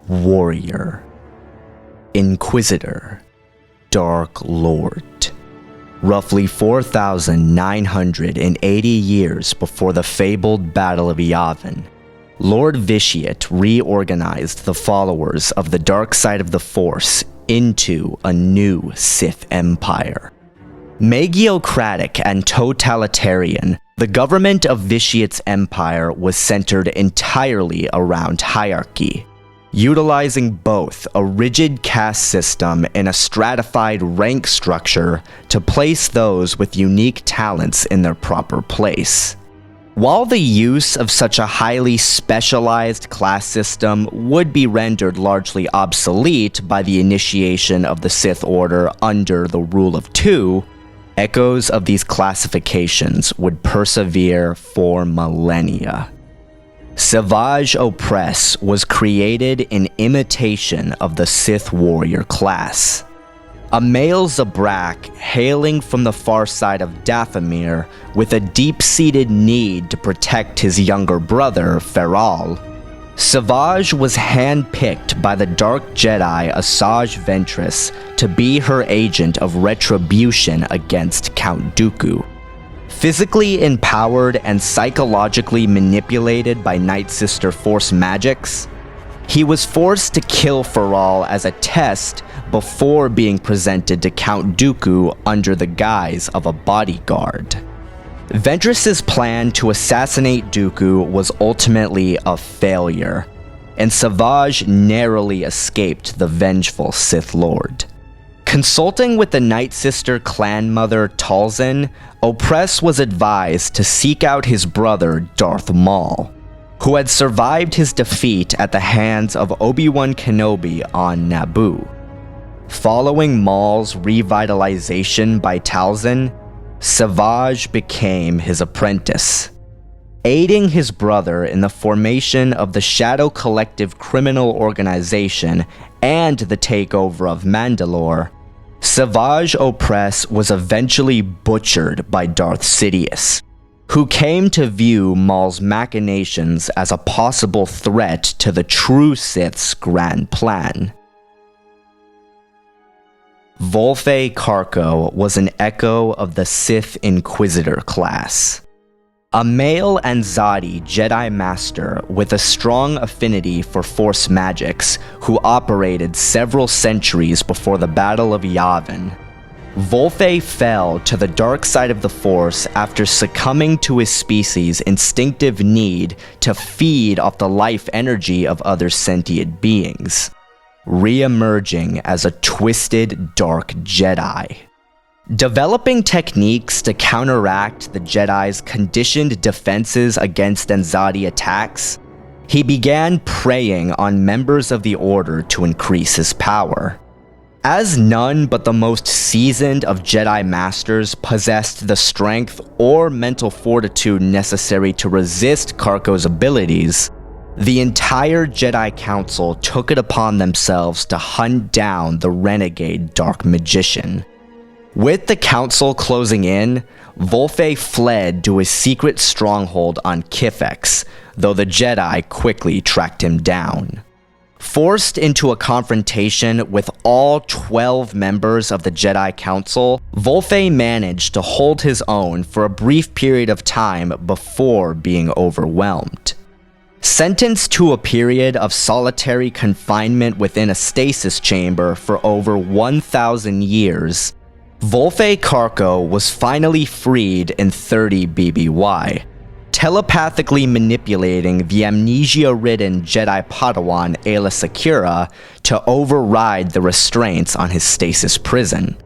Warrior, Inquisitor, Dark Lord. Roughly 4,980 years before the fabled Battle of Yavin, Lord Vitiate reorganized the followers of the dark side of the Force into a new Sith Empire. Magiocratic and totalitarian, the government of Vitiate's empire was centered entirely around hierarchy, utilizing both a rigid caste system and a stratified rank structure to place those with unique talents in their proper place. While the use of such a highly specialized class system would be rendered largely obsolete by the initiation of the Sith Order under the Rule of Two, echoes of these classifications would persevere for millennia. Savage Opress was created in imitation of the Sith warrior class. A male Zabrak hailing from the far side of Dathomir with a deep-seated need to protect his younger brother, Feral, Savage was handpicked by the Dark Jedi Asajj Ventress to be her agent of retribution against Count Dooku. Physically empowered and psychologically manipulated by Night Sister Force magics, he was forced to kill Feral as a test before being presented to Count Dooku under the guise of a bodyguard. Ventress's plan to assassinate Dooku was ultimately a failure, and Savage narrowly escaped the vengeful Sith Lord. Consulting with the Night Sister clan mother Talzin, Opress was advised to seek out his brother Darth Maul, who had survived his defeat at the hands of Obi-Wan Kenobi on Naboo. Following Maul's revitalization by Talzin, Savage became his apprentice. Aiding his brother in the formation of the Shadow Collective criminal organization and the takeover of Mandalore, Savage Opress was eventually butchered by Darth Sidious, who came to view Maul's machinations as a possible threat to the true Sith's grand plan. Volfe Karkko was an echo of the Sith Inquisitor class. A male Anzadi Jedi Master with a strong affinity for Force magics who operated several centuries before the Battle of Yavin, Volfe fell to the dark side of the Force after succumbing to his species' instinctive need to feed off the life energy of other sentient beings, re-emerging as a twisted dark Jedi. Developing techniques to counteract the Jedi's conditioned defenses against Anzadi attacks, he began preying on members of the Order to increase his power. As none but the most seasoned of Jedi Masters possessed the strength or mental fortitude necessary to resist Karkko's abilities, the entire Jedi Council took it upon themselves to hunt down the renegade Dark Magician. With the Council closing in, Volfe fled to his secret stronghold on Kifex, though the Jedi quickly tracked him down. Forced into a confrontation with all 12 members of the Jedi Council, Volfe managed to hold his own for a brief period of time before being overwhelmed. Sentenced to a period of solitary confinement within a stasis chamber for over 1,000 years, Volfe Karkko was finally freed in 30 BBY, telepathically manipulating the amnesia-ridden Jedi Padawan Aayla Secura to override the restraints on his stasis prison.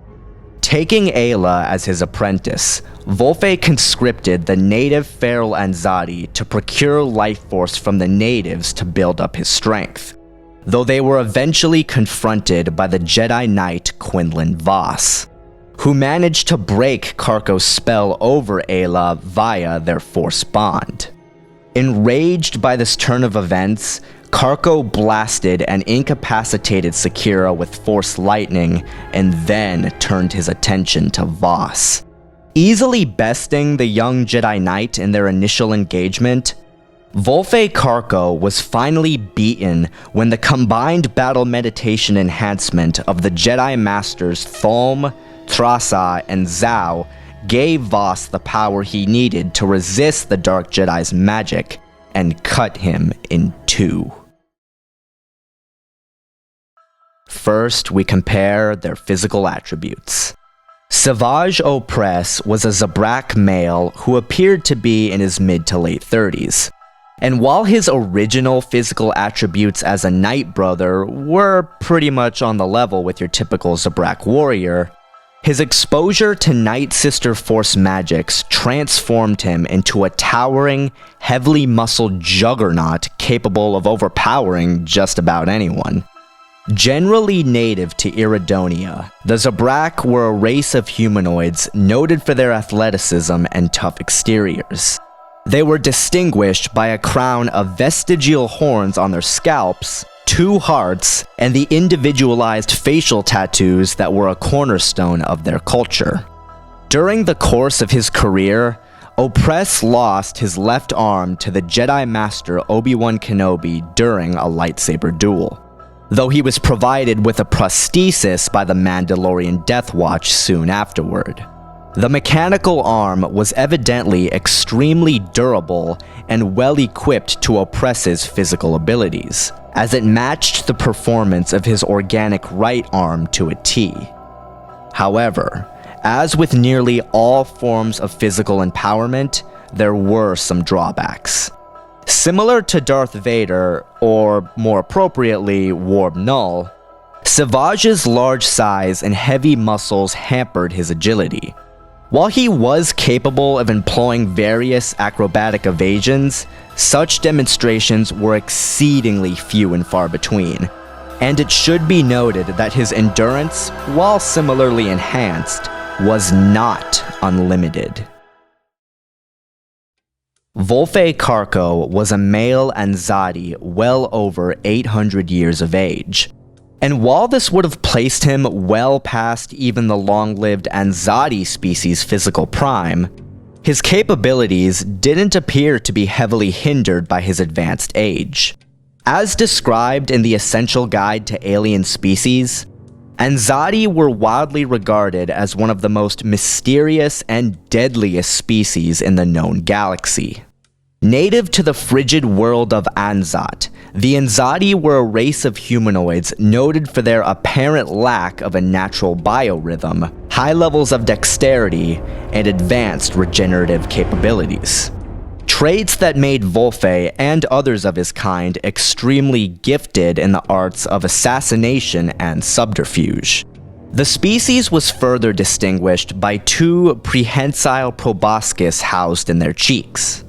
Taking Aayla as his apprentice, Volfe conscripted the native feral Anzadi to procure life force from the natives to build up his strength, though they were eventually confronted by the Jedi Knight Quinlan Vos, who managed to break Karkko's spell over Aayla via their Force bond. Enraged by this turn of events, Karkko blasted and incapacitated Secura with Force lightning and then turned his attention to Vos. Easily besting the young Jedi Knight in their initial engagement, Volfe Karkko was finally beaten when the combined battle meditation enhancement of the Jedi Masters Thom, Trasa, and Zhao gave Voss the power he needed to resist the Dark Jedi's magic and cut him in two. First, we compare their physical attributes. Savage Opress was a Zabrak male who appeared to be in his mid to late 30s. And while his original physical attributes as a Night Brother were pretty much on the level with your typical Zabrak warrior, his exposure to Night Sister Force magics transformed him into a towering, heavily muscled juggernaut capable of overpowering just about anyone. Generally native to Iridonia, the Zabrak were a race of humanoids noted for their athleticism and tough exteriors. They were distinguished by a crown of vestigial horns on their scalps, 2 hearts, and the individualized facial tattoos that were a cornerstone of their culture. During the course of his career, Opress lost his left arm to the Jedi Master Obi-Wan Kenobi during a lightsaber duel, though he was provided with a prosthesis by the Mandalorian Death Watch soon afterward. The mechanical arm was evidently extremely durable and well equipped to Opress's physical abilities, as it matched the performance of his organic right arm to a T. However, as with nearly all forms of physical empowerment, there were some drawbacks. Similar to Darth Vader, or more appropriately, Warb Null, Savage's large size and heavy muscles hampered his agility. While he was capable of employing various acrobatic evasions, such demonstrations were exceedingly few and far between, and it should be noted that his endurance, while similarly enhanced, was not unlimited. Volfe Karkko was a male Anzadi well over 800 years of age. And while this would have placed him well past even the long-lived Anzadi species' physical prime, his capabilities didn't appear to be heavily hindered by his advanced age. As described in the Essential Guide to Alien Species, Anzadi were widely regarded as one of the most mysterious and deadliest species in the known galaxy. Native to the frigid world of Anzat, the Anzadi were a race of humanoids noted for their apparent lack of a natural biorhythm, high levels of dexterity, and advanced regenerative capabilities. Traits that made Volfe and others of his kind extremely gifted in the arts of assassination and subterfuge. The species was further distinguished by 2 prehensile proboscis housed in their cheeks.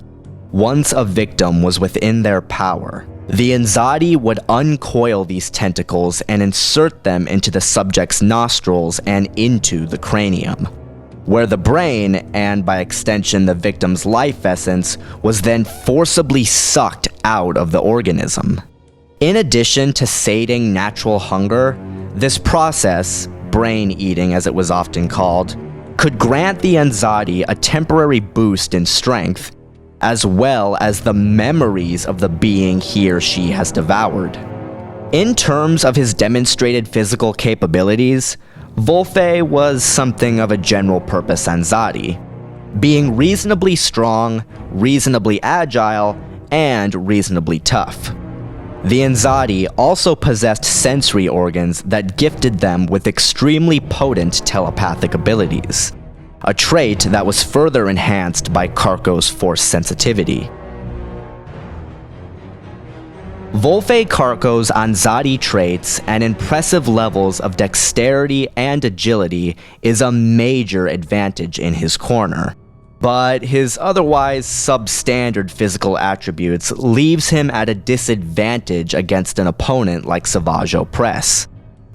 Once a victim was within their power, the Anzadi would uncoil these tentacles and insert them into the subject's nostrils and into the cranium, where the brain, and by extension the victim's life essence, was then forcibly sucked out of the organism. In addition to sating natural hunger, this process, brain eating as it was often called, could grant the Anzadi a temporary boost in strength, as well as the memories of the being he or she has devoured. In terms of his demonstrated physical capabilities, Volfe was something of a general-purpose Anzadi, being reasonably strong, reasonably agile, and reasonably tough. The Anzadi also possessed sensory organs that gifted them with extremely potent telepathic abilities, a trait that was further enhanced by Karkko's force sensitivity. Volfe Karkko's Anzadi traits and impressive levels of dexterity and agility is a major advantage in his corner, but his otherwise substandard physical attributes leaves him at a disadvantage against an opponent like Savage Opress,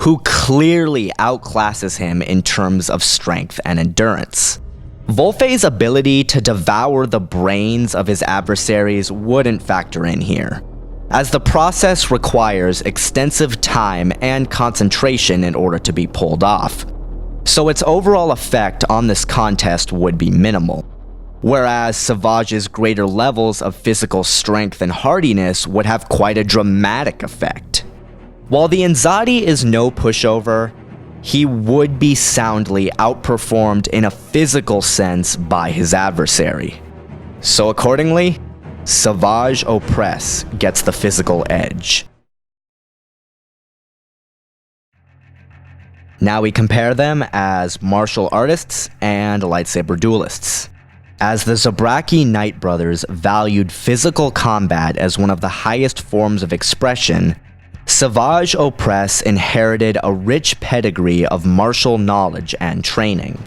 who clearly outclasses him in terms of strength and endurance. Volfe's ability to devour the brains of his adversaries wouldn't factor in here, as the process requires extensive time and concentration in order to be pulled off, so its overall effect on this contest would be minimal. whereas Savage's greater levels of physical strength and hardiness would have quite a dramatic effect. While the Inzadi is no pushover, he would be soundly outperformed in a physical sense by his adversary. So accordingly, Savage Opress gets the physical edge. Now we compare them as martial artists and lightsaber duelists. As the Zabraki Knight brothers valued physical combat as one of the highest forms of expression, Savage Opress inherited a rich pedigree of martial knowledge and training.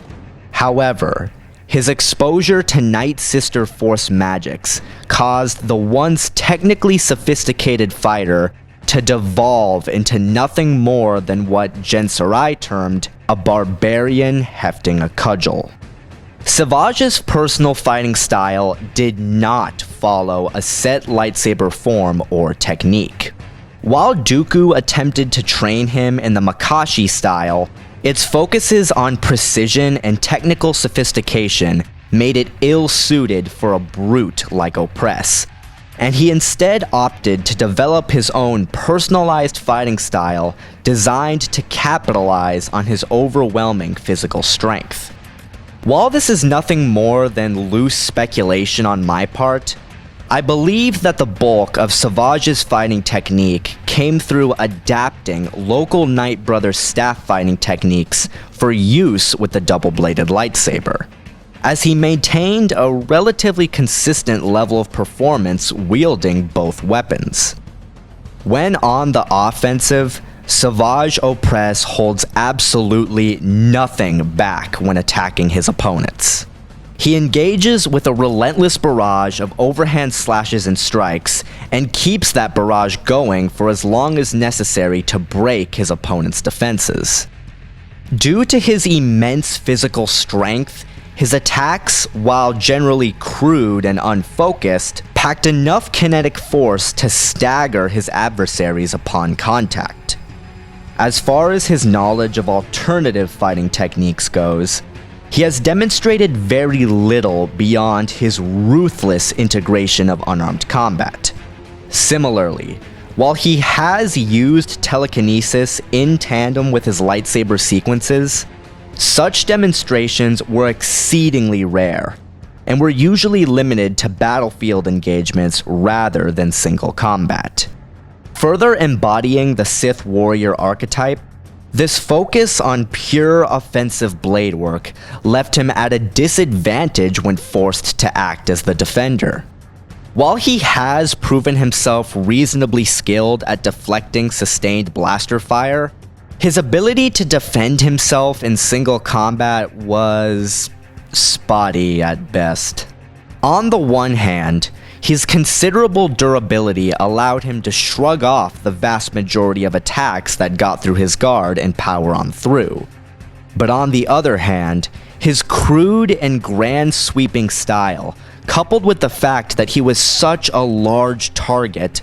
However, his exposure to Night Sister Force magics caused the once technically sophisticated fighter to devolve into nothing more than what Gensarai termed a barbarian hefting a cudgel. Savage's personal fighting style did not follow a set lightsaber form or technique. While Dooku attempted to train him in the Makashi style, its focuses on precision and technical sophistication made it ill-suited for a brute like Opress, and he instead opted to develop his own personalized fighting style designed to capitalize on his overwhelming physical strength. While this is nothing more than loose speculation on my part, I believe that the bulk of Savage's fighting technique came through adapting local Knight Brothers staff fighting techniques for use with the double-bladed lightsaber, as he maintained a relatively consistent level of performance wielding both weapons. When on the offensive, Savage Opress holds absolutely nothing back when attacking his opponents. He engages with a relentless barrage of overhand slashes and strikes, and keeps that barrage going for as long as necessary to break his opponent's defenses. Due to his immense physical strength, his attacks, while generally crude and unfocused, packed enough kinetic force to stagger his adversaries upon contact. As far as his knowledge of alternative fighting techniques goes, he has demonstrated very little beyond his ruthless integration of unarmed combat. Similarly, while he has used telekinesis in tandem with his lightsaber sequences, such demonstrations were exceedingly rare, and were usually limited to battlefield engagements rather than single combat. Further embodying the Sith warrior archetype, this focus on pure offensive blade work left him at a disadvantage when forced to act as the defender. While he has proven himself reasonably skilled at deflecting sustained blaster fire, his ability to defend himself in single combat was spotty at best. On the one hand, his considerable durability allowed him to shrug off the vast majority of attacks that got through his guard and power on through. But on the other hand, his crude and grand sweeping style, coupled with the fact that he was such a large target,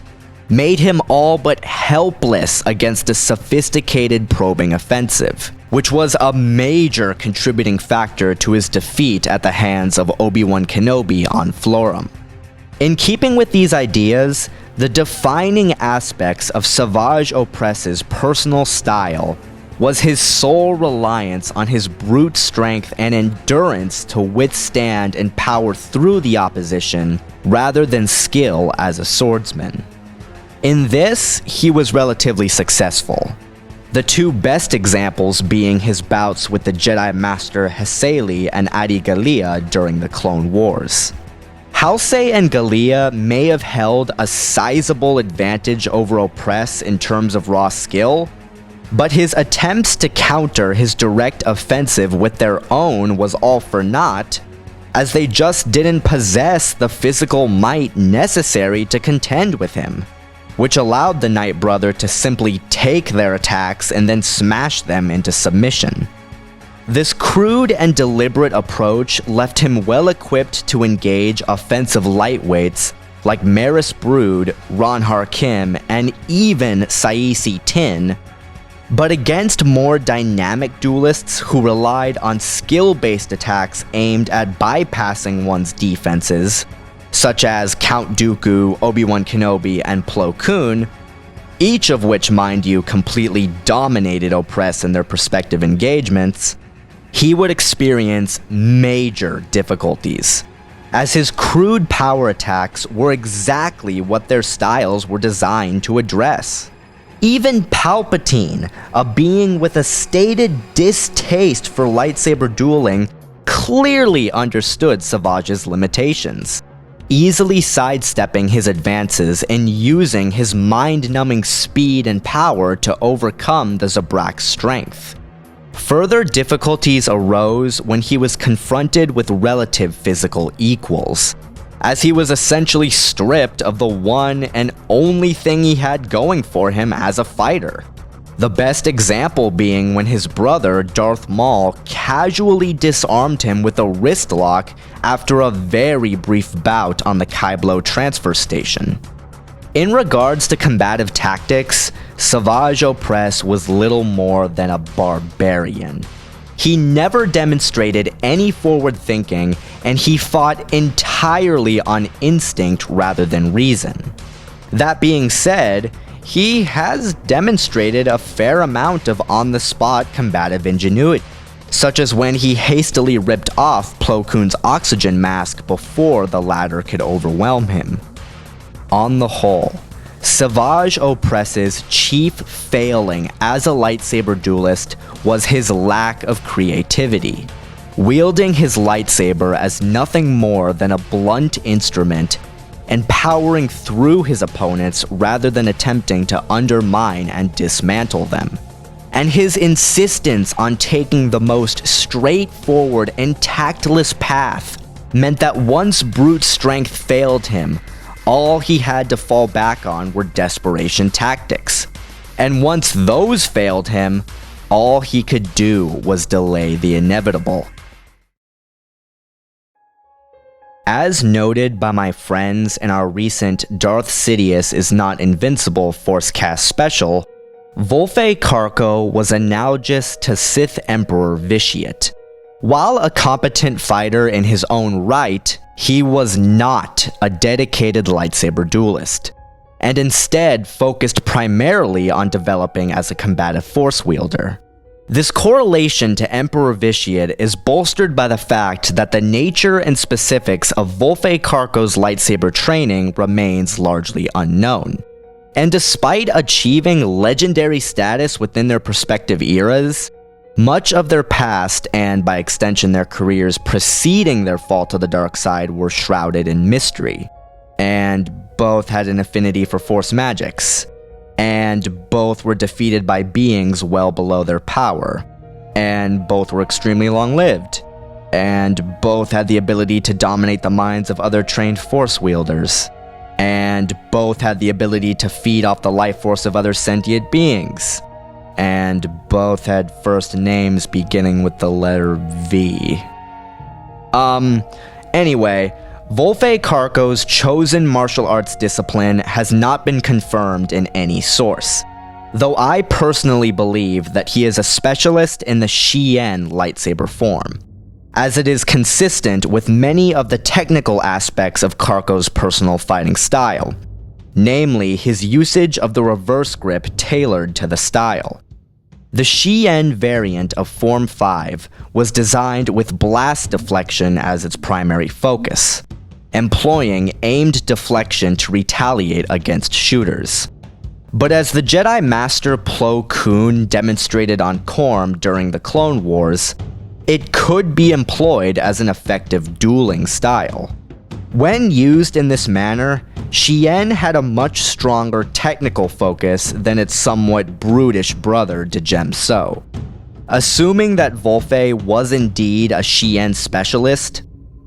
made him all but helpless against a sophisticated probing offensive, which was a major contributing factor to his defeat at the hands of Obi-Wan Kenobi on Florum. In keeping with these ideas, the defining aspects of Savage Opress's personal style was his sole reliance on his brute strength and endurance to withstand and power through the opposition, rather than skill as a swordsman. In this, he was relatively successful, the two best examples being his bouts with the Jedi Master Hesali and Adi Gallia during the Clone Wars. Halsey and Gallia may have held a sizable advantage over Opress in terms of raw skill, but his attempts to counter his direct offensive with their own was all for naught, as they just didn't possess the physical might necessary to contend with him, which allowed the Knight brother to simply take their attacks and then smash them into submission. This crude and deliberate approach left him well equipped to engage offensive lightweights like Maris Brood, Ron Harkim, and even Saisi Tin, But against more dynamic duelists who relied on skill-based attacks aimed at bypassing one's defenses, such as Count Dooku, Obi-Wan Kenobi, and Plo Koon, each of which, mind you, completely dominated Opress in their respective engagements, he would experience major difficulties, as his crude power attacks were exactly what their styles were designed to address. Even Palpatine, a being with a stated distaste for lightsaber dueling, clearly understood Savage's limitations, easily sidestepping his advances and using his mind-numbing speed and power to overcome the Zabrak's strength. Further difficulties arose when he was confronted with relative physical equals, as he was essentially stripped of the one and only thing he had going for him as a fighter. The best example being when his brother, Darth Maul, casually disarmed him with a wrist lock after a very brief bout on the Kylo transfer station. In regards to combative tactics, Savage Opress was little more than a barbarian. He never demonstrated any forward thinking, and he fought entirely on instinct rather than reason. That being said, he has demonstrated a fair amount of on-the-spot combative ingenuity, such as when he hastily ripped off Plo Koon's oxygen mask before the latter could overwhelm him. On the whole, Savage Opress's chief failing as a lightsaber duelist was his lack of creativity, wielding his lightsaber as nothing more than a blunt instrument and powering through his opponents rather than attempting to undermine and dismantle them. And his insistence on taking the most straightforward and tactless path meant that once brute strength failed him, all he had to fall back on were desperation tactics. And once those failed him, all he could do was delay the inevitable. As noted by my friends in our recent Darth Sidious is Not Invincible Forcecast special, Volfe Karkko was analogous to Sith Emperor Vitiate. While a competent fighter in his own right, he was not a dedicated lightsaber duelist, and instead focused primarily on developing as a combative force wielder. This correlation to Emperor Vitiate is bolstered by the fact that the nature and specifics of Volfe Karkko's lightsaber training remains largely unknown. And despite achieving legendary status within their respective eras, much of their past, and by extension their careers preceding their fall to the dark side, were shrouded in mystery. And both had an affinity for force magics. And both were defeated by beings well below their power. And both were extremely long-lived. And both had the ability to dominate the minds of other trained force wielders. And both had the ability to feed off the life force of other sentient beings. And both had first names beginning with the letter V. Anyway, Volfe Karkko's chosen martial arts discipline has not been confirmed in any source, though I personally believe that he is a specialist in the Xian lightsaber form, as it is consistent with many of the technical aspects of Karkko's personal fighting style, namely his usage of the reverse grip tailored to the style. The Xian variant of Form 5 was designed with blast deflection as its primary focus, employing aimed deflection to retaliate against shooters. But as the Jedi Master Plo Koon demonstrated on Korm during the Clone Wars, it could be employed as an effective dueling style. When used in this manner, Xian had a much stronger technical focus than its somewhat brutish brother Djem So. Assuming that Volfe was indeed a Xian specialist,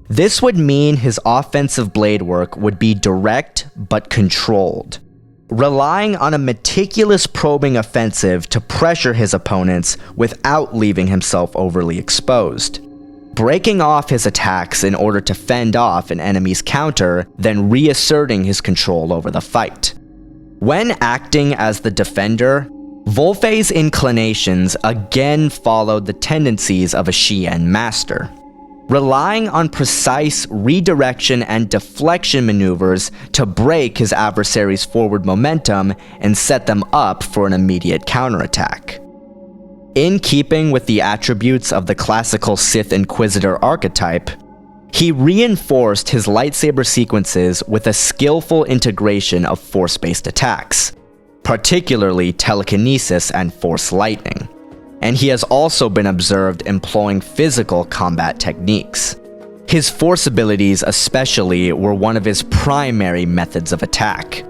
this would mean his offensive blade work would be direct but controlled, relying on a meticulous probing offensive to pressure his opponents without leaving himself overly exposed, breaking off his attacks in order to fend off an enemy's counter, then reasserting his control over the fight. When acting as the defender, Volfe's inclinations again followed the tendencies of a Xian master, relying on precise redirection and deflection maneuvers to break his adversary's forward momentum and set them up for an immediate counterattack. In keeping with the attributes of the classical Sith Inquisitor archetype, he reinforced his lightsaber sequences with a skillful integration of force-based attacks, particularly telekinesis and force lightning, and he has also been observed employing physical combat techniques. His force abilities especially were one of his primary methods of attack,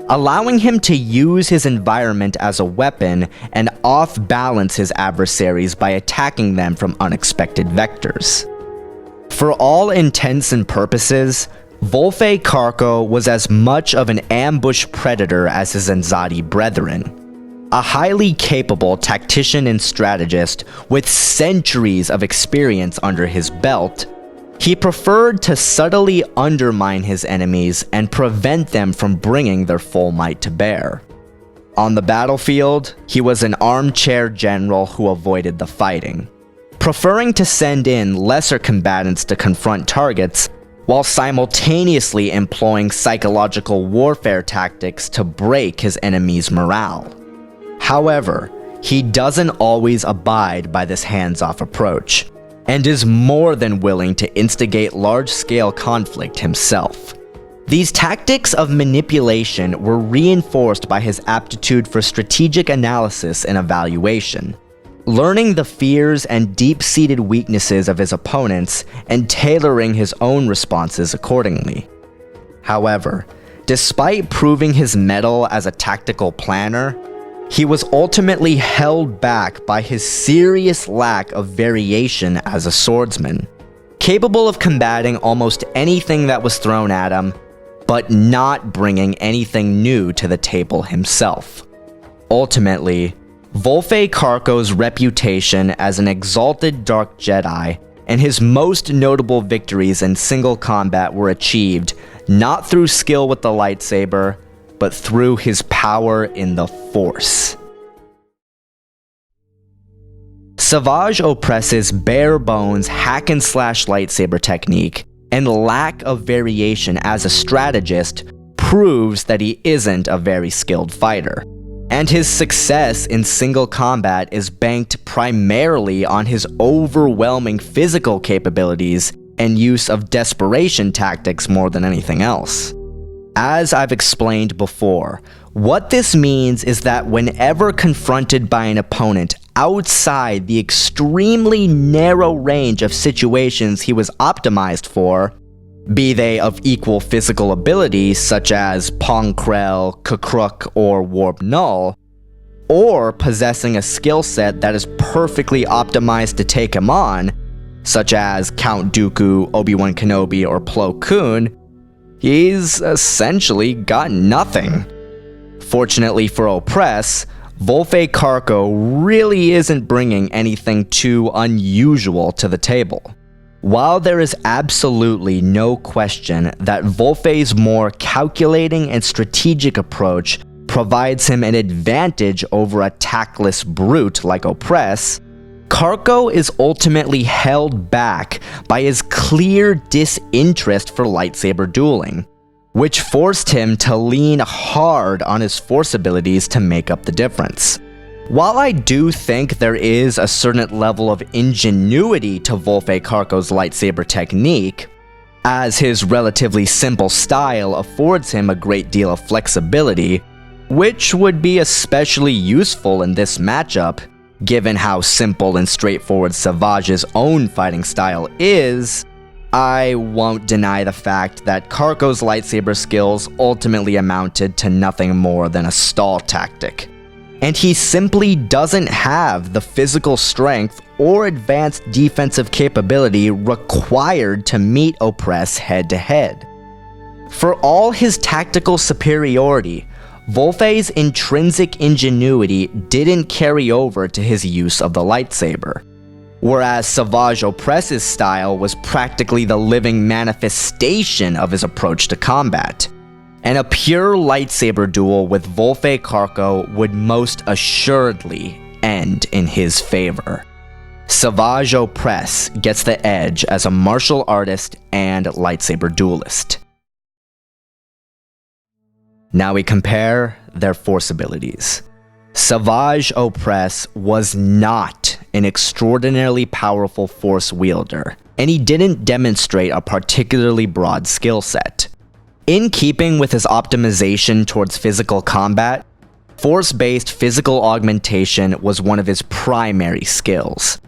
allowing him to use his environment as a weapon and off-balance his adversaries by attacking them from unexpected vectors. For all intents and purposes, Volfe Karkko was as much of an ambush predator as his Anzadi brethren. A highly capable tactician and strategist with centuries of experience under his belt, he preferred to subtly undermine his enemies and prevent them from bringing their full might to bear. On the battlefield, he was an armchair general who avoided the fighting, preferring to send in lesser combatants to confront targets while simultaneously employing psychological warfare tactics to break his enemy's morale. However, he doesn't always abide by this hands-off approach, and is more than willing to instigate large-scale conflict himself. These tactics of manipulation were reinforced by his aptitude for strategic analysis and evaluation, learning the fears and deep-seated weaknesses of his opponents and tailoring his own responses accordingly. However, despite proving his mettle as a tactical planner, he was ultimately held back by his serious lack of variation as a swordsman, capable of combating almost anything that was thrown at him, but not bringing anything new to the table himself. Ultimately, Volfe Karkko's reputation as an exalted Dark Jedi and his most notable victories in single combat were achieved not through skill with the lightsaber, but through his power in the Force. Savage Opress's bare-bones hack-and-slash lightsaber technique and lack of variation as a strategist proves that he isn't a very skilled fighter, and his success in single combat is banked primarily on his overwhelming physical capabilities and use of desperation tactics more than anything else. As I've explained before, what this means is that whenever confronted by an opponent outside the extremely narrow range of situations he was optimized for, be they of equal physical ability such as Pong Krell, Kakruk, or Warp Null, or possessing a skill set that is perfectly optimized to take him on, such as Count Dooku, Obi-Wan Kenobi, or Plo Koon, he's essentially got nothing. Fortunately for Opress, Volfe Karkko really isn't bringing anything too unusual to the table. While there is absolutely no question that Volfe's more calculating and strategic approach provides him an advantage over a tactless brute like Opress, Karkko is ultimately held back by his clear disinterest for lightsaber dueling, which forced him to lean hard on his force abilities to make up the difference. While I do think there is a certain level of ingenuity to Volfe Karkko's lightsaber technique, as his relatively simple style affords him a great deal of flexibility, which would be especially useful in this matchup, given how simple and straightforward Savage's own fighting style is, I won't deny the fact that Karkko's lightsaber skills ultimately amounted to nothing more than a stall tactic, and he simply doesn't have the physical strength or advanced defensive capability required to meet Opress head-to-head. For all his tactical superiority, Volfe's intrinsic ingenuity didn't carry over to his use of the lightsaber, whereas Savage Opress's style was practically the living manifestation of his approach to combat, and a pure lightsaber duel with Volfe Karkko would most assuredly end in his favor. Savage Opress gets the edge as a martial artist and lightsaber duelist. Now we compare their force abilities. Savage Opress was not an extraordinarily powerful force wielder, and he didn't demonstrate a particularly broad skill set. In keeping with his optimization towards physical combat, force-based physical augmentation was one of his primary skills.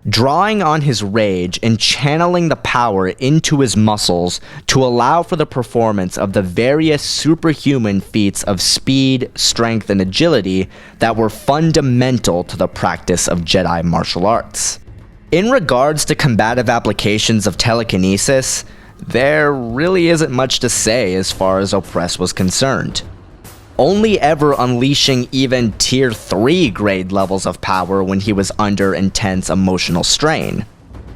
Drawing on his rage and channeling the power into his muscles to allow for the performance of the various superhuman feats of speed, strength, and agility that were fundamental to the practice of Jedi martial arts. In regards to combative applications of telekinesis, there really isn't much to say as far as Opress was concerned, only ever unleashing even Tier 3 grade levels of power when he was under intense emotional strain.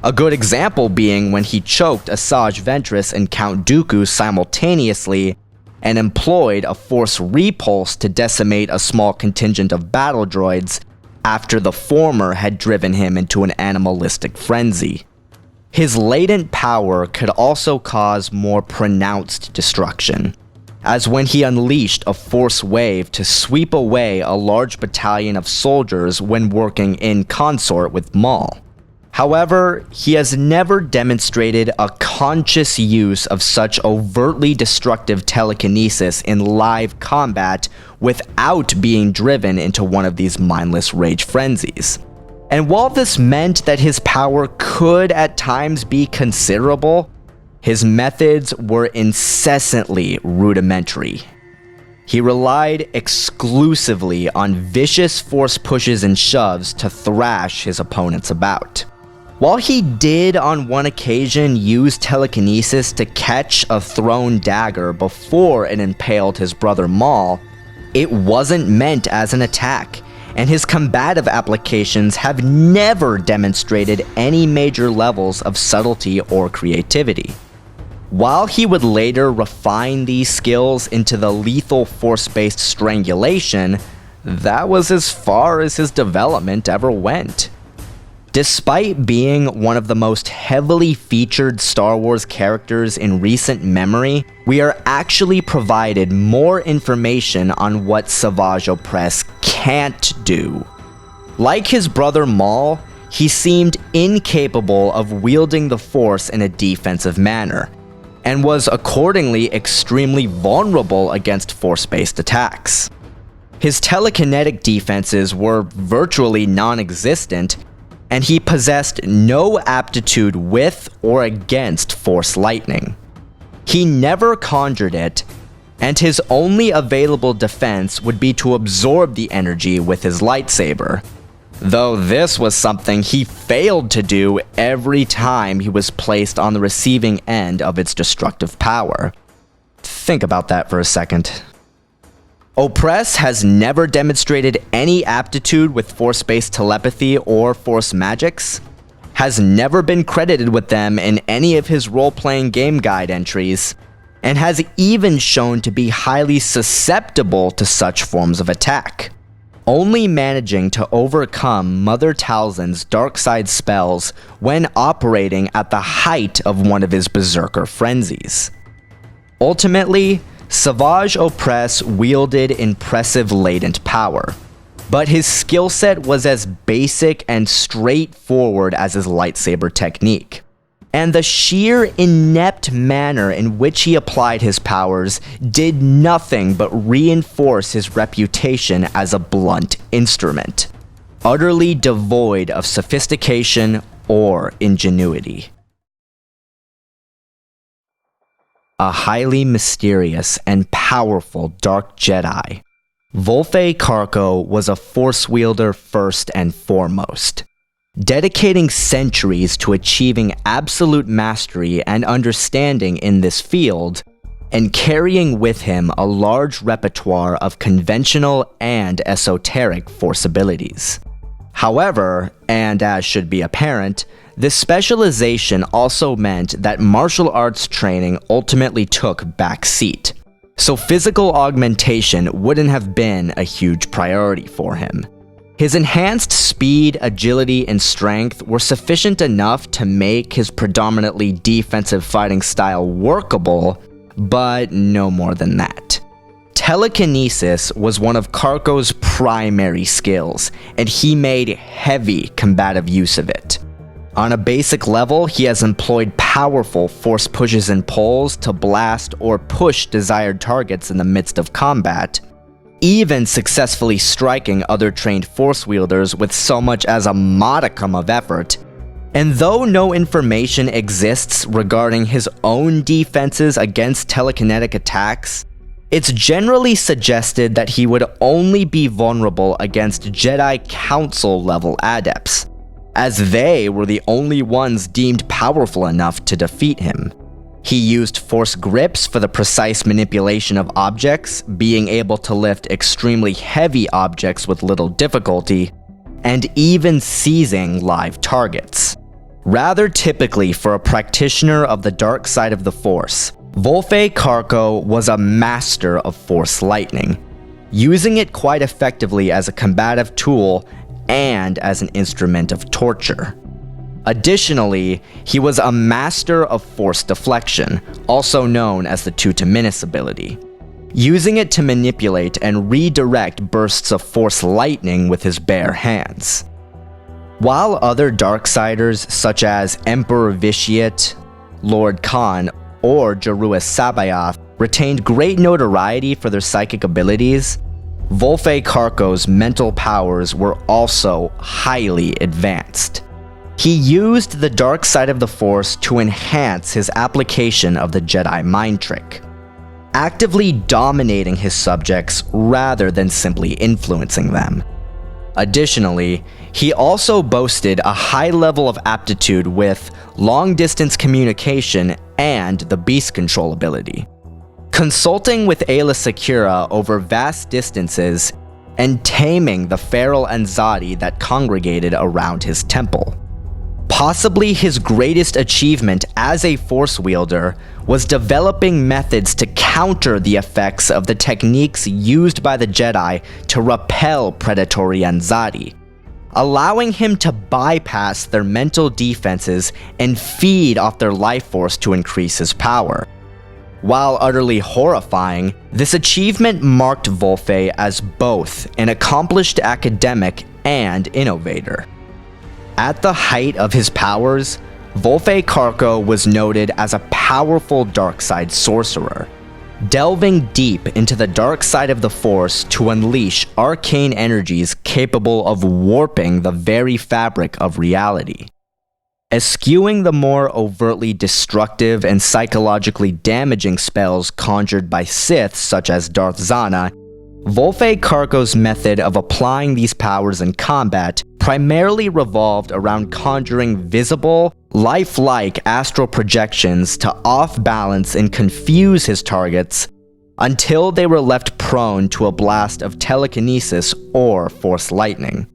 A good example being when he choked Asajj Ventress and Count Dooku simultaneously and employed a force repulse to decimate a small contingent of battle droids after the former had driven him into an animalistic frenzy. His latent power could also cause more pronounced destruction, as when he unleashed a force wave to sweep away a large battalion of soldiers when working in consort with Maul. However, he has never demonstrated a conscious use of such overtly destructive telekinesis in live combat without being driven into one of these mindless rage frenzies. And while this meant that his power could at times be considerable, his methods were incessantly rudimentary. He relied exclusively on vicious force pushes and shoves to thrash his opponents about. While he did on one occasion use telekinesis to catch a thrown dagger before it impaled his brother Maul, it wasn't meant as an attack, and his combative applications have never demonstrated any major levels of subtlety or creativity. While he would later refine these skills into the lethal force-based strangulation, that was as far as his development ever went. Despite being one of the most heavily featured Star Wars characters in recent memory, we are actually provided more information on what Savage Opress can't do. Like his brother Maul, he seemed incapable of wielding the Force in a defensive manner, and was accordingly extremely vulnerable against force-based attacks. His telekinetic defenses were virtually non-existent, and he possessed no aptitude with or against Force lightning. He never conjured it, and his only available defense would be to absorb the energy with his lightsaber, though this was something he failed to do every time he was placed on the receiving end of its destructive power. Think about that for a second. Opress has never demonstrated any aptitude with force-based telepathy or force magics, has never been credited with them in any of his role-playing game guide entries, and has even shown to be highly susceptible to such forms of attack, only managing to overcome Mother Talzin's dark side spells when operating at the height of one of his berserker frenzies. Ultimately, Savage Opress wielded impressive latent power, but his skill set was as basic and straightforward as his lightsaber technique, and the sheer inept manner in which he applied his powers did nothing but reinforce his reputation as a blunt instrument, utterly devoid of sophistication or ingenuity. A highly mysterious and powerful Dark Jedi, Volfe Karkko was a Force wielder first and foremost, dedicating centuries to achieving absolute mastery and understanding in this field, and carrying with him a large repertoire of conventional and esoteric Force abilities. However, and as should be apparent, this specialization also meant that martial arts training ultimately took backseat. so physical augmentation wouldn't have been a huge priority for him. His enhanced speed, agility, and strength were sufficient enough to make his predominantly defensive fighting style workable, but no more than that. Telekinesis was one of Karkko's primary skills, and he made heavy combative use of it. On a basic level, he has employed powerful force pushes and pulls to blast or push desired targets in the midst of combat, even successfully striking other trained force wielders with so much as a modicum of effort. And though no information exists regarding his own defenses against telekinetic attacks, it's generally suggested that he would only be vulnerable against Jedi Council level adepts, as they were the only ones deemed powerful enough to defeat him. He used force grips for the precise manipulation of objects, being able to lift extremely heavy objects with little difficulty, and even seizing live targets. Rather typically for a practitioner of the dark side of the Force, Volfe Karkko was a master of Force lightning, using it quite effectively as a combative tool and as an instrument of torture. Additionally, he was a master of force deflection, also known as the 2 to Menace ability, using it to manipulate and redirect bursts of force lightning with his bare hands. While other Darksiders such as Emperor Vitiate, Lord Khan, or Jaruas Sabayoth retained great notoriety for their psychic abilities, Volfe Karkko's mental powers were also highly advanced. He used the dark side of the Force to enhance his application of the Jedi mind trick, actively dominating his subjects rather than simply influencing them. Additionally, he also boasted a high level of aptitude with long-distance communication and the beast control ability, consulting with Aayla Secura over vast distances and taming the feral Anzadi that congregated around his temple. Possibly his greatest achievement as a Force wielder was developing methods to counter the effects of the techniques used by the Jedi to repel predatory Anzadi, allowing him to bypass their mental defenses and feed off their life force to increase his power. While utterly horrifying, this achievement marked Volfe as both an accomplished academic and innovator. At the height of his powers, Volfe Karkko was noted as a powerful darkside sorcerer, delving deep into the dark side of the Force to unleash arcane energies capable of warping the very fabric of reality. Eschewing the more overtly destructive and psychologically damaging spells conjured by Sith such as Darth Zana, Volfe Karkko's method of applying these powers in combat primarily revolved around conjuring visible, lifelike astral projections to off-balance and confuse his targets until they were left prone to a blast of telekinesis or force lightning.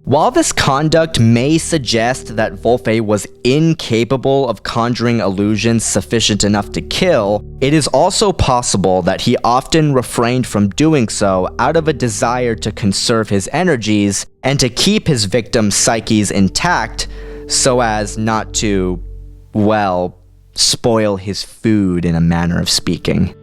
While this conduct may suggest that Volfe was incapable of conjuring illusions sufficient enough to kill, it is also possible that he often refrained from doing so out of a desire to conserve his energies and to keep his victims' psyches intact so as not to, well, spoil his food in a manner of speaking.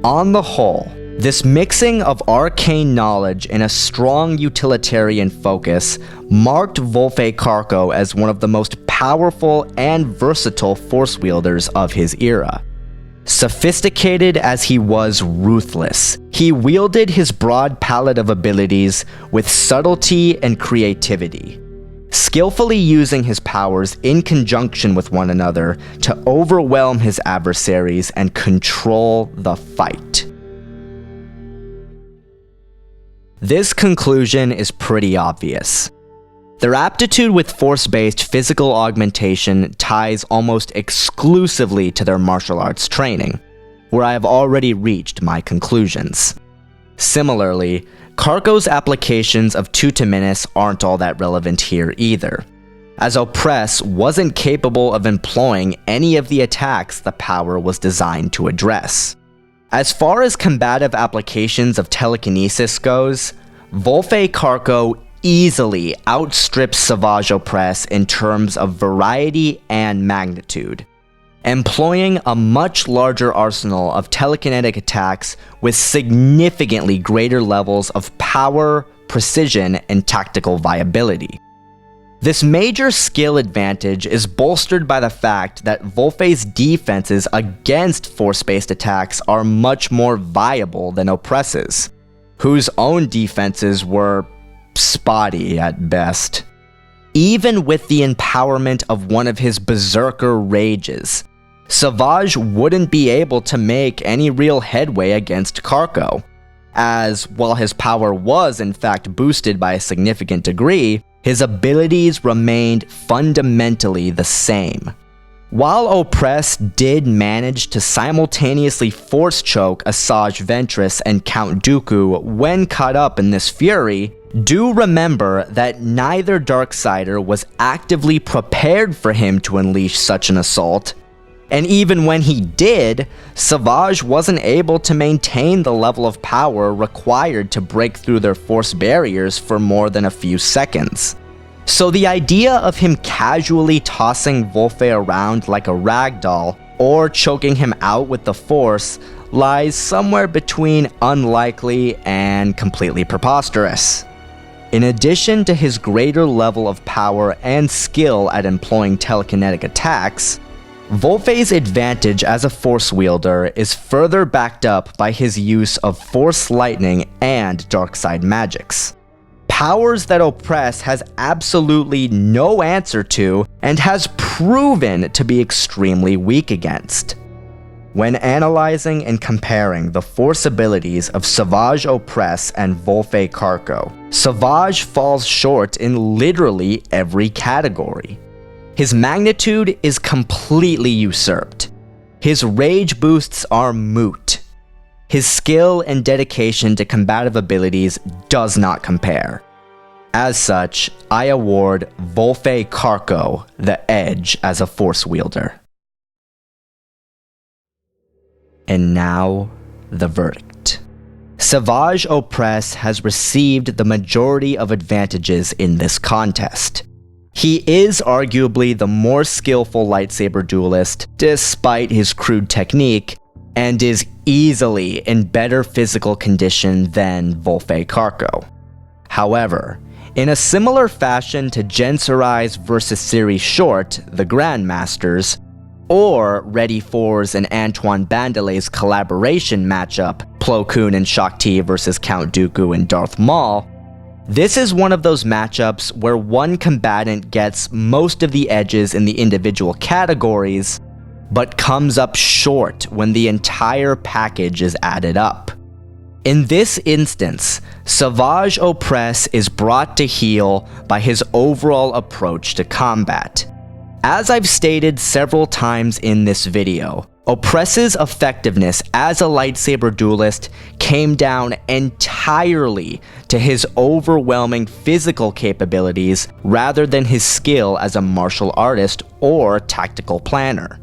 On the whole, this mixing of arcane knowledge and a strong utilitarian focus marked Volfe Karkko as one of the most powerful and versatile Force wielders of his era. Sophisticated as he was ruthless, he wielded his broad palette of abilities with subtlety and creativity, skillfully using his powers in conjunction with one another to overwhelm his adversaries and control the fight. This conclusion is pretty obvious. Their aptitude with force-based physical augmentation ties almost exclusively to their martial arts training, where I have already reached my conclusions. Similarly, Karkko's applications of 2 to Menace aren't all that relevant here either, as Opress wasn't capable of employing any of the attacks the power was designed to address. As far as combative applications of telekinesis goes, Volfe Karkko easily outstrips Savage Opress in terms of variety and magnitude, employing a much larger arsenal of telekinetic attacks with significantly greater levels of power, precision, and tactical viability. This major skill advantage is bolstered by the fact that Volfe's defenses against force-based attacks are much more viable than Opress's, whose own defenses were spotty at best. Even with the empowerment of one of his berserker rages, Savage wouldn't be able to make any real headway against Karkko, as while his power was in fact boosted by a significant degree, his abilities remained fundamentally the same. While Opress did manage to simultaneously force choke Asajj Ventress and Count Dooku when caught up in this fury, do remember that neither Darksider was actively prepared for him to unleash such an assault, and even when he did, Savage wasn't able to maintain the level of power required to break through their force barriers for more than a few seconds. So the idea of him casually tossing Volfe around like a ragdoll or choking him out with the force lies somewhere between unlikely and completely preposterous. In addition to his greater level of power and skill at employing telekinetic attacks, Volfe's advantage as a Force wielder is further backed up by his use of Force Lightning and Darkside magics, powers that Opress has absolutely no answer to and has proven to be extremely weak against. When analyzing and comparing the Force abilities of Savage Opress and Volfe Karkko, Savage falls short in literally every category. His magnitude is completely usurped. His rage boosts are moot. His skill and dedication to combative abilities does not compare. As such, I award Volfe Karkko the edge as a Force wielder. And now, the verdict. Savage Opress has received the majority of advantages in this contest. He is arguably the more skillful lightsaber duelist, despite his crude technique, and is easily in better physical condition than Volfe Karkko. However, in a similar fashion to Jenserai's vs. Siri Short, the Grandmasters, or Ready 4's and Antoine Bandelay's collaboration matchup, Plo Koon and Shakti vs. Count Dooku and Darth Maul, this is one of those matchups where one combatant gets most of the edges in the individual categories, but comes up short when the entire package is added up. In this instance, Savage Opress is brought to heel by his overall approach to combat. As I've stated several times in this video, Opress's effectiveness as a lightsaber duelist came down entirely to his overwhelming physical capabilities rather than his skill as a martial artist or tactical planner.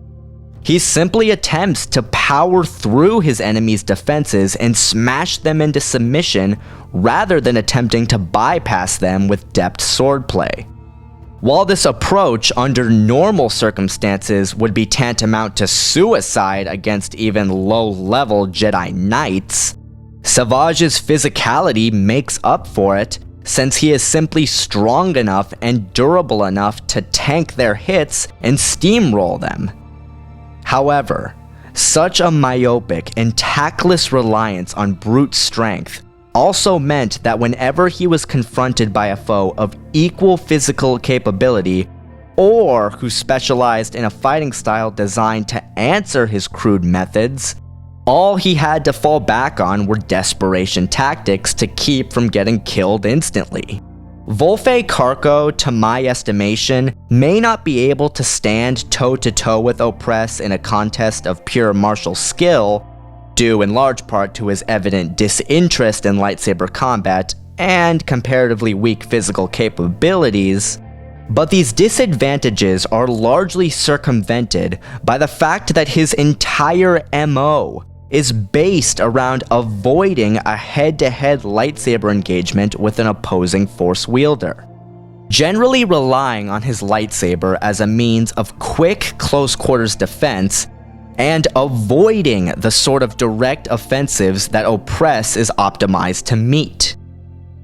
He simply attempts to power through his enemy's defenses and smash them into submission rather than attempting to bypass them with deft swordplay. While this approach under normal circumstances would be tantamount to suicide against even low-level Jedi Knights, Savage's physicality makes up for it, since he is simply strong enough and durable enough to tank their hits and steamroll them. However, such a myopic and tactless reliance on brute strength also meant that whenever he was confronted by a foe of equal physical capability, or who specialized in a fighting style designed to answer his crude methods, all he had to fall back on were desperation tactics to keep from getting killed instantly. Volfe Karkko, to my estimation, may not be able to stand toe-to-toe with Opress in a contest of pure martial skill, due in large part to his evident disinterest in lightsaber combat and comparatively weak physical capabilities, but these disadvantages are largely circumvented by the fact that his entire MO is based around avoiding a head-to-head lightsaber engagement with an opposing Force wielder, generally relying on his lightsaber as a means of quick close-quarters defense and avoiding the sort of direct offensives that Opress is optimized to meet.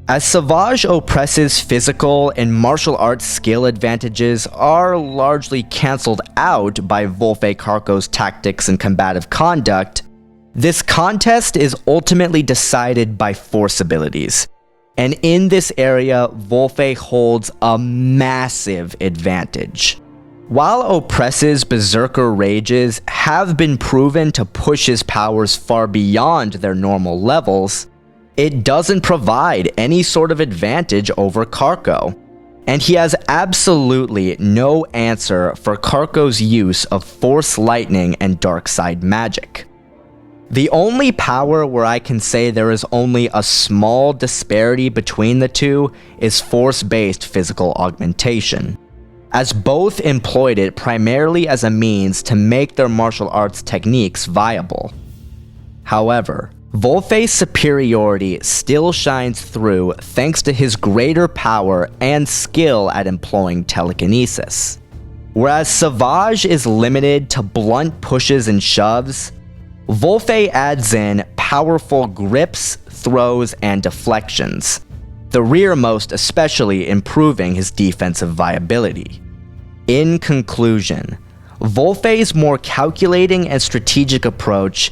As Savage Opress's physical and martial arts skill advantages are largely cancelled out by Volfe Karkko's tactics and combative conduct, this contest is ultimately decided by Force abilities, and in this area, Volfe holds a massive advantage. While Opress's Berserker rages have been proven to push his powers far beyond their normal levels, it doesn't provide any sort of advantage over Karkko, and he has absolutely no answer for Karkko's use of Force Lightning and Dark Side magic. The only power where I can say there is only a small disparity between the two is Force-based physical augmentation, as both employed it primarily as a means to make their martial arts techniques viable. However, Volfe's superiority still shines through thanks to his greater power and skill at employing telekinesis. Whereas Savage is limited to blunt pushes and shoves, Volfe adds in powerful grips, throws, and deflections, the rearmost especially improving his defensive viability. In conclusion, Volfe's more calculating and strategic approach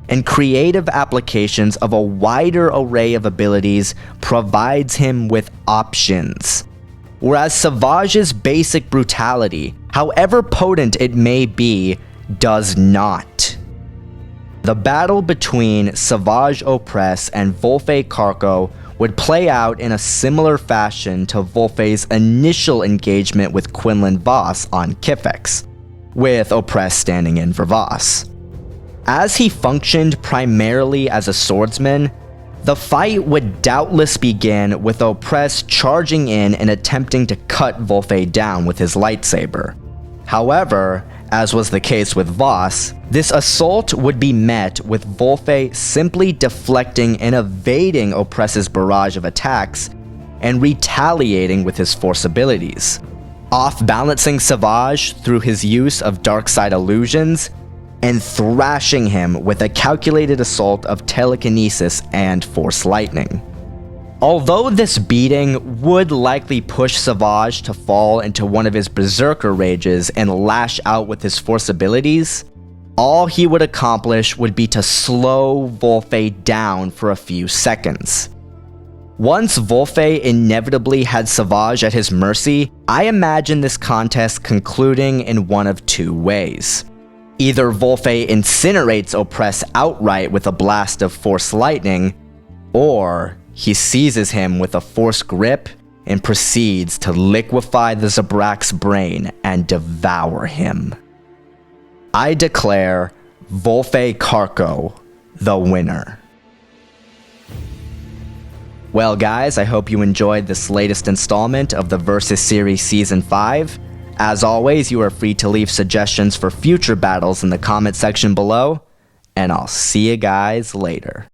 and creative applications of a wider array of abilities provides him with options, whereas Savage's basic brutality, however potent it may be, does not. The battle between Savage Opress and Volfe Karkko would play out in a similar fashion to Volfe's initial engagement with Quinlan Vos on Kifex, with Opress standing in for Vos. As he functioned primarily as a swordsman, the fight would doubtless begin with Opress charging in and attempting to cut Volfe down with his lightsaber. However, as was the case with Vos, this assault would be met with Volfe simply deflecting and evading Opress's barrage of attacks and retaliating with his Force abilities, off-balancing Savage through his use of dark side illusions and thrashing him with a calculated assault of telekinesis and Force Lightning. Although this beating would likely push Savage to fall into one of his Berserker rages and lash out with his Force abilities, all he would accomplish would be to slow Volfe down for a few seconds. Once Volfe inevitably had Savage at his mercy, I imagine this contest concluding in one of two ways. Either Volfe incinerates Opress outright with a blast of Force Lightning, or he seizes him with a Force grip and proceeds to liquefy the Zabrak's brain and devour him. I declare Volfe Karkko the winner. Well guys, I hope you enjoyed this latest installment of the Versus Series Season 5. As always, you are free to leave suggestions for future battles in the comment section below, and I'll see you guys later.